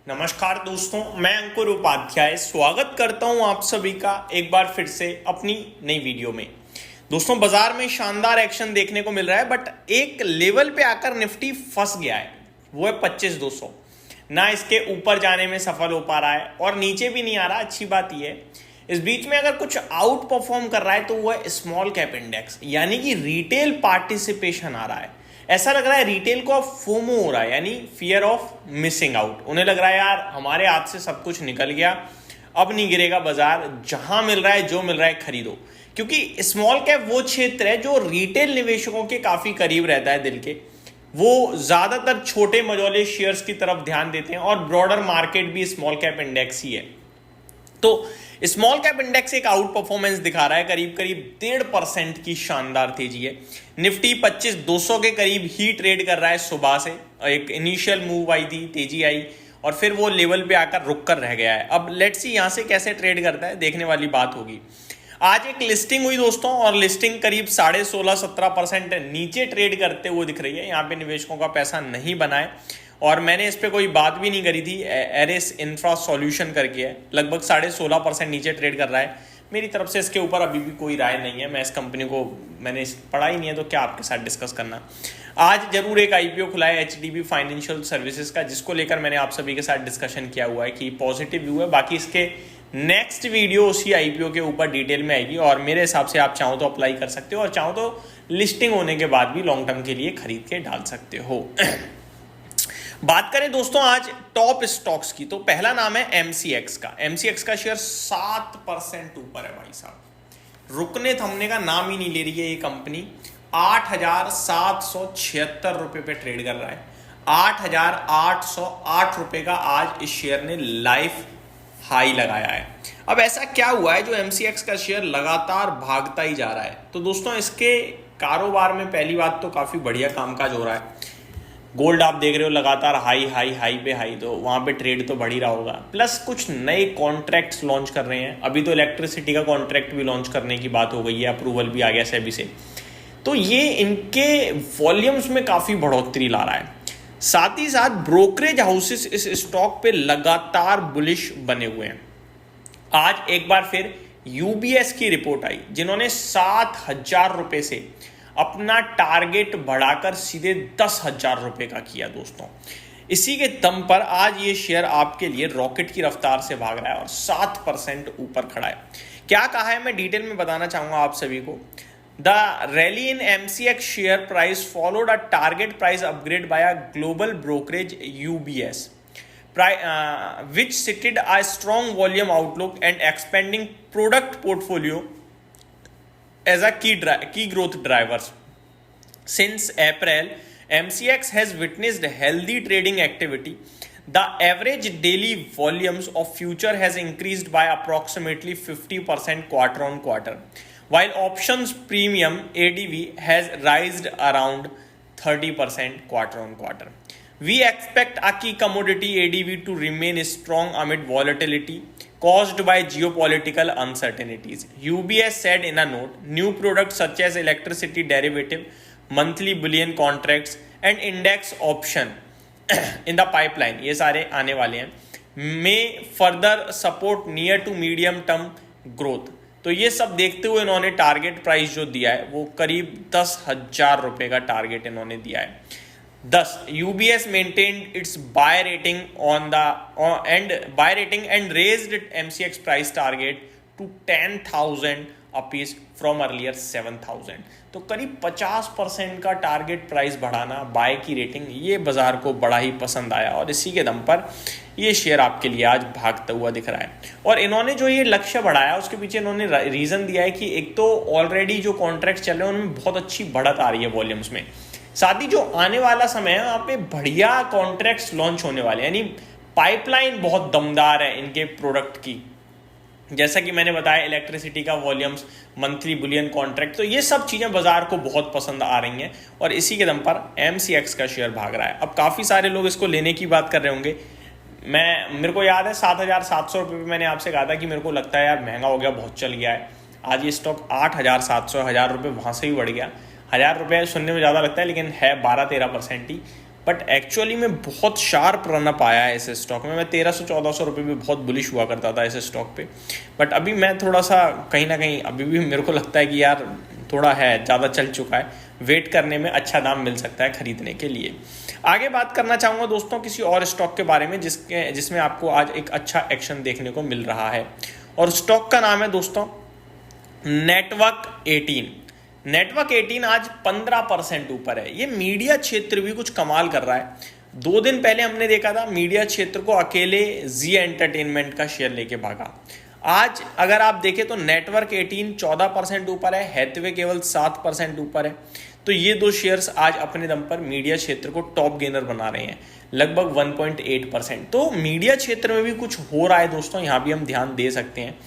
नमस्कार दोस्तों, मैं अंकुर उपाध्याय स्वागत करता हूं आप सभी का एक बार फिर से अपनी नई वीडियो में। दोस्तों, बाजार में शानदार एक्शन देखने को मिल रहा है, बट एक लेवल पे आकर निफ्टी फंस गया है। वो है 25,200। ना इसके ऊपर जाने में सफल हो पा रहा है और नीचे भी नहीं आ रहा। अच्छी बात यह है, इस बीच में अगर कुछ आउट परफॉर्म कर रहा है तो वो है स्मॉल कैप इंडेक्स, यानी कि रिटेल पार्टिसिपेशन आ रहा है। ऐसा लग रहा है रिटेल को अब फोमो हो रहा है, यानी फियर ऑफ मिसिंग आउट। उन्हें लग रहा है यार हमारे हाथ से सब कुछ निकल गया, अब नहीं गिरेगा बाजार, जहां मिल रहा है जो मिल रहा है खरीदो। क्योंकि स्मॉल कैप वो क्षेत्र है जो रिटेल निवेशकों के काफी करीब रहता है दिल के। वो ज्यादातर छोटे मझौले शेयर्स की तरफ ध्यान देते हैं और ब्रॉडर मार्केट भी स्मॉल कैप इंडेक्स ही है। तो स्मॉल कैप इंडेक्स एक आउट परफॉर्मेंस दिखा रहा है, करीब करीब 1.5% की शानदार तेजी है। निफ्टी 25,200 के करीब ही ट्रेड कर रहा है सुबह से। एक इनिशियल मूव आई थी, तेजी आई और फिर वो लेवल पे आकर रुक कर रह गया है। अब लेट्स सी यहां से कैसे ट्रेड करता है, देखने वाली बात होगी। आज एक लिस्टिंग हुई दोस्तों, और लिस्टिंग करीब 16.5-17% नीचे ट्रेड करते हुए दिख रही है। यहाँ पे निवेशकों का पैसा नहीं बना है और मैंने इस पे कोई बात भी नहीं करी थी। एरिस इंफ्रा सॉल्यूशन करके है, लगभग 16.5% नीचे ट्रेड कर रहा है। मेरी तरफ से इसके ऊपर अभी भी कोई राय नहीं है। मैं इस कंपनी को मैंने पढ़ा ही नहीं है, तो क्या आपके साथ डिस्कस करना। आज जरूर एक आईपीओ खुला है एचडीबी फाइनेंशियल सर्विसेज का, जिसको लेकर मैंने आप सभी के साथ डिस्कशन किया हुआ है कि पॉजिटिव व्यू है। बाकी इसके नेक्स्ट वीडियो उसी आईपीओ के ऊपर डिटेल में आएगी और मेरे हिसाब से आप चाहो तो अप्लाई कर सकते हो और चाहो तो लिस्टिंग होने के बाद भी लॉन्ग टर्म के लिए खरीद के डाल सकते हो। बात करें दोस्तों आज टॉप स्टॉक्स की, तो पहला नाम है एमसीएक्स का। एमसीएक्स का शेयर 7% ऊपर है भाई साहब। रुकने थमने का नाम ही नहीं ले रही है ये कंपनी। 8,776 रुपए पे ट्रेड कर रहा है। 8,808 रुपए का आज इस शेयर ने लाइफ हाई लगाया है। अब ऐसा क्या हुआ है जो एमसीएक्स का शेयर लगातार भागता ही जा रहा है? तो दोस्तों इसके कारोबार में पहली बात तो काफी बढ़िया कामकाज हो रहा है। गोल्ड आप देख रहे हो लगातार हाई हाई हाई पे हाई, तो वहां पे ट्रेड तो बढ़ ही रहा होगा। प्लस कुछ नए कॉन्ट्रैक्ट्स लॉन्च कर रहे हैं। अभी तो इलेक्ट्रिसिटी का कॉन्ट्रैक्ट भी लॉन्च करने की बात हो गई है, अप्रूवल भी आ गया सेबी से। तो ये इनके वॉल्यूम्स में काफी बढ़ोतरी ला रहा है। साथ ही साथ ब्रोकरेज हाउसेस इस स्टॉक पे लगातार बुलिश बने हुए हैं। आज एक बार फिर यूबीएस की रिपोर्ट आई, जिन्होंने 7,000 रुपए से अपना टारगेट बढ़ाकर सीधे 10,000 रुपए का किया दोस्तों। इसी के दम पर आज ये शेयर आपके लिए रॉकेट की रफ्तार से भाग रहा है और 7% ऊपर खड़ा है। क्या कहा है मैं डिटेल में बताना चाहूंगा आप सभी को। The rally in MCX share price followed a target price upgrade by a global brokerage UBS, which cited a strong volume outlook and expanding product portfolio as a key growth drivers. Since April, MCX has witnessed healthy trading activity. The average daily volumes of future has increased by approximately 50% quarter on quarter, while options premium ADV has risen around 30% quarter on quarter. We expect a key commodity ADV to remain strong amid volatility caused by geopolitical uncertainties. UBS said in a note, new products such as electricity derivative, monthly bullion contracts and index option in the pipeline, ये सारे आने वाले हैं, may further support near to medium term growth. तो ये सब देखते हुए इन्होंने टारगेट प्राइस जो दिया है वो करीब 10,000 रुपए का टारगेट इन्होंने दिया है। Thus, UBS maintained its buy rating and raised MCX price target to 10,000 apiece from earlier 7,000. तो करीब 50% का टारगेट प्राइस बढ़ाना, बाय की रेटिंग, ये बाजार को बड़ा ही पसंद आया और इसी के दम पर ये शेयर आपके लिए आज भागता हुआ दिख रहा है। और इन्होंने जो ये लक्ष्य बढ़ाया उसके पीछे इन्होंने रीजन दिया है कि एक तो ऑलरेडी जो कॉन्ट्रैक्ट चल रहे हैं उनमें बहुत अच्छी बढ़त आ रही है वॉल्यूम्स में। साथ ही जो आने वाला समय है वहाँ पे बढ़िया कॉन्ट्रैक्ट्स लॉन्च होने वाले हैं, यानी पाइपलाइन बहुत दमदार है इनके प्रोडक्ट की। जैसा कि मैंने बताया इलेक्ट्रिसिटी का वॉल्यूम्स, मंथली बुलियन कॉन्ट्रैक्ट, तो ये सब चीज़ें बाजार को बहुत पसंद आ रही हैं और इसी के दम पर एमसीएक्स का शेयर भाग रहा है। अब काफ़ी सारे लोग इसको लेने की बात कर रहे होंगे। मेरे को याद है 7,700 रुपये पे मैंने आपसे कहा था कि मेरे को लगता है यार महंगा हो गया, बहुत चल गया है। आज ये स्टॉक 8,700, 1,000 रुपये वहाँ से भी बढ़ गया। 1,000 रुपये सुनने में ज़्यादा लगता है लेकिन है 12-13% ही। बट एक्चुअली में बहुत शार्प रनअप आया है इस स्टॉक में। मैं 1300-1400 रुपये भी बहुत बुलिश हुआ करता था इस स्टॉक पे, बट अभी मैं थोड़ा सा कहीं ना कहीं अभी भी मेरे को लगता है कि यार थोड़ा है, ज़्यादा चल चुका है, वेट करने में अच्छा दाम मिल सकता है खरीदने के लिए। आगे बात करना चाहूँगा दोस्तों किसी और स्टॉक के बारे में जिसमें आपको आज एक अच्छा एक्शन देखने को मिल रहा है, और स्टॉक का नाम है दोस्तों नेटवर्क 18। नेटवर्क 18 आज 15% ऊपर है। ये मीडिया क्षेत्र भी कुछ कमाल कर रहा है। 2 दिन पहले हमने देखा था मीडिया क्षेत्र को अकेले जी एंटरटेनमेंट का शेयर लेके भागा। आज अगर आप देखें तो नेटवर्क 18 14% ऊपर है, हैथवे केवल 7% ऊपर है। तो ये 2 शेयर्स आज अपने दम पर मीडिया क्षेत्र को टॉप गेनर बना रहे हैं, लगभग 1.8%। तो मीडिया क्षेत्र में भी कुछ हो रहा है दोस्तों, यहाँ भी हम ध्यान दे सकते हैं।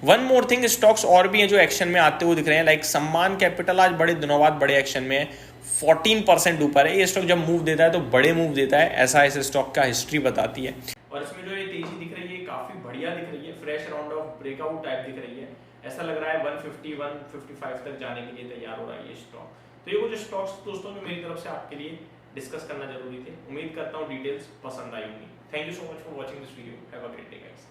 वन मोर थिंग, स्टॉक्स और भी हैं जो एक्शन में आते हुए दिख रहे हैं, लाइक सम्मान कैपिटल आज बड़े दिनों बाद बड़े एक्शन में है, 14% ऊपर है। ये स्टॉक जब मूव देता है तो बड़े मूव देता है, ऐसा इस स्टॉक का हिस्ट्री बताती है। और इसमें जो ये तेजी दिख रही है काफी बढ़िया दिख रही है, fresh round of breakout type दिख रही है। ऐसा लग रहा है 150 155 तक जाने के लिए तैयार हो रहा है ये स्टॉक। तो ये कुछ स्टॉक्स दोस्तों जो मेरी तरफ से आपके लिए डिस्कस करना जरूरी थे। उम्मीद करता हूँ डिटेल्स पसंद आई होंगी। Thank you so much for watching this video. Have a great day guys.